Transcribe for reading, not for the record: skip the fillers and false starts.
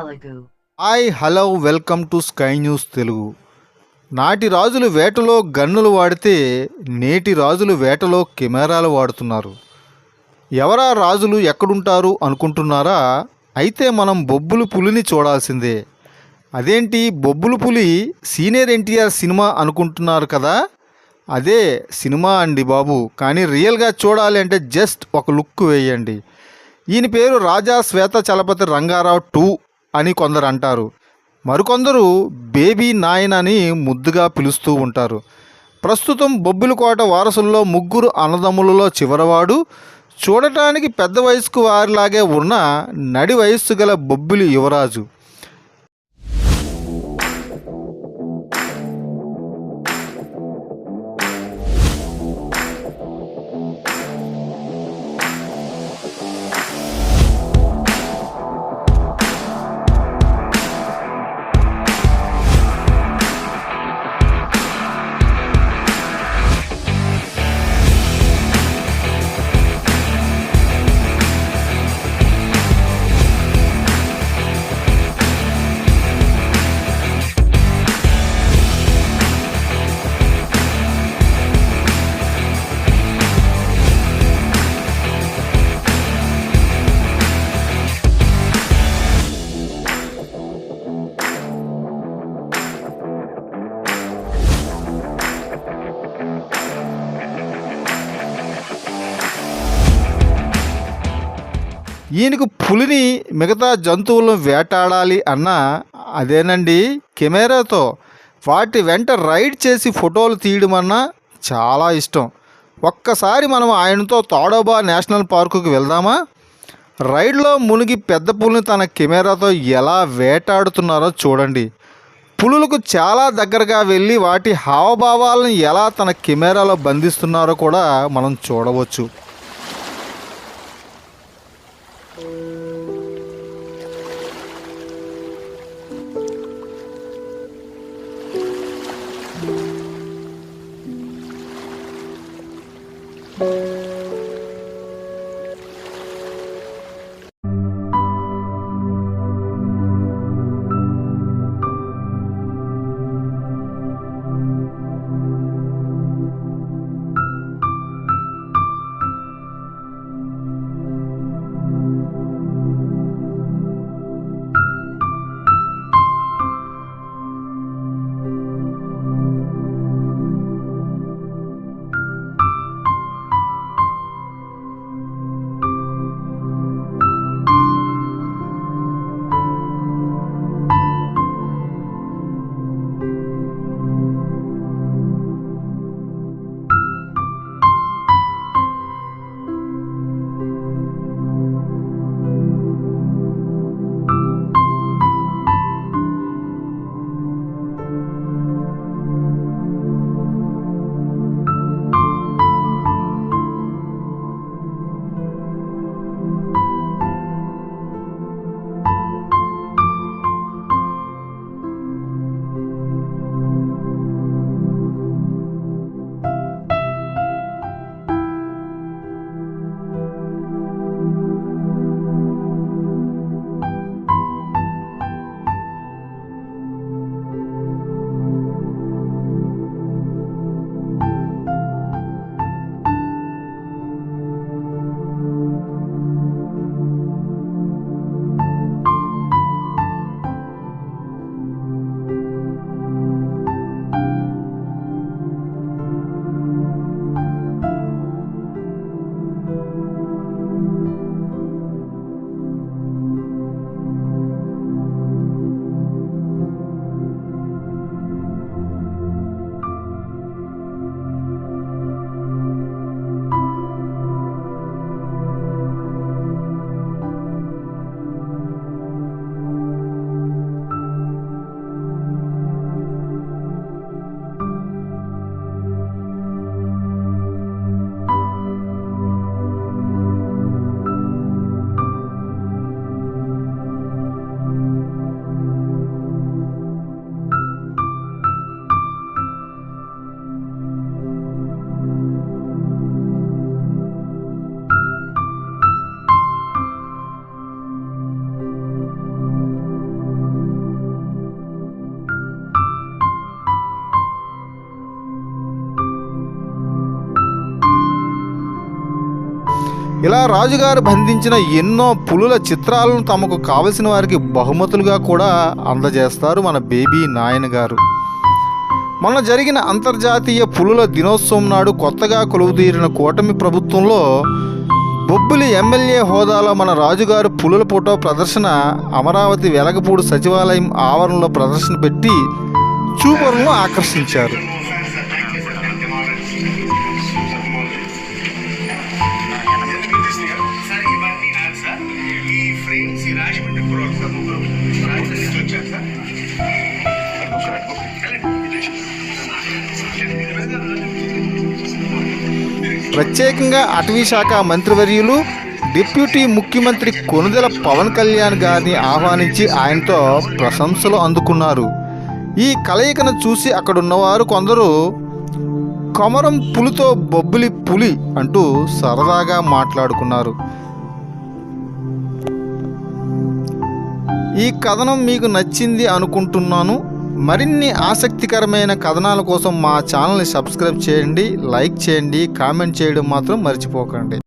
Telugu. Hello welcome to sky news Telugu. నాటి రాజులు వేటలో గన్నులు వాడితే నేటి రాజులు వేటలో కెమెరాలు వాడుతున్నారు. ఎవరా రాజులు ఎక్కడుంటారు అనుకుంటున్నారా? అయితే మనం బొబ్బులు పులిని చూడాల్సిందే. అదేంటి బొబ్బులు పులి సీనియర్ ఎన్టీఆర్ సినిమా అనుకుంటున్నారు కదా? అదే సినిమా అండి బాబు. కానీ రియల్గా చూడాలి అంటే జస్ట్ ఒక లుక్ వేయండి. ఈయన పేరు రాజా శ్వేత చలపతి రంగారావు 2 అని కొందరు అంటారు. మరికొందరు బేబీ నాయన్ అని ముద్దుగా పిలుస్తూ ఉంటారు. ప్రస్తుతం బొబ్బిలికోట వారసుల్లో ముగ్గురు అన్నదమ్ములలో చివరవాడు, చూడటానికి పెద్ద వయసుకు వారిలాగే ఉన్న నడి వయస్సు గల బొబ్బిలి యువరాజు. ఈయనకు పులిని మిగతా జంతువులను వేటాడాలి అన్నా అదేనండి కెమెరాతో వాటి వెంట రైడ్ చేసి ఫోటోలు తీయడం అన్నా చాలా ఇష్టం. ఒక్కసారి మనం ఆయనతో తాడోబా నేషనల్ పార్కుకి వెళ్దామా? రైడ్లో మునిగి పెద్ద పులిని తన కెమెరాతో ఎలా వేటాడుతున్నారో చూడండి. పులులకు చాలా దగ్గరగా వెళ్ళి వాటి హావభావాలను ఎలా తన కెమెరాలో బంధిస్తున్నారో కూడా మనం చూడవచ్చు. ఇలా రాజుగారు బంధించిన ఎన్నో పులుల చిత్రాలను తమకు కావలసిన వారికి బహుమతులుగా కూడా అందజేస్తారు మన బేబీ నాయన గారు. మొన్న జరిగిన అంతర్జాతీయ పులుల దినోత్సవం నాడు కొత్తగా కొలువుదీరిన కూటమి ప్రభుత్వంలో బొబ్బిలి ఎమ్మెల్యే హోదాలో మన రాజుగారు పులుల ఫోటో ప్రదర్శన అమరావతి వెలగపూడి సచివాలయం ఆవరణలో ప్రదర్శన పెట్టి చూపరులను ఆకర్షించారు. ప్రత్యేకంగా అటవీ శాఖ మంత్రివర్యులు డిప్యూటీ ముఖ్యమంత్రి కొణిదెల పవన్ కళ్యాణ్ గారిని ఆహ్వానించి ఆయనతో ప్రశంసలు అందుకున్నారు. ఈ కలయికను చూసి అక్కడున్నవారు కొందరు కొమరం పులితో బొబ్బిలి పులి అంటూ సరదాగా మాట్లాడుకున్నారు. ఈ కథనం మీకు నచ్చింది అనుకుంటున్నాను. మరిన్ని ఆసక్తికరమైన కథనాల కోసం మా ఛానల్ని సబ్స్క్రైబ్ చేయండి, లైక్ చేయండి, కామెంట్ చేయడం మాత్రం మర్చిపోకండి.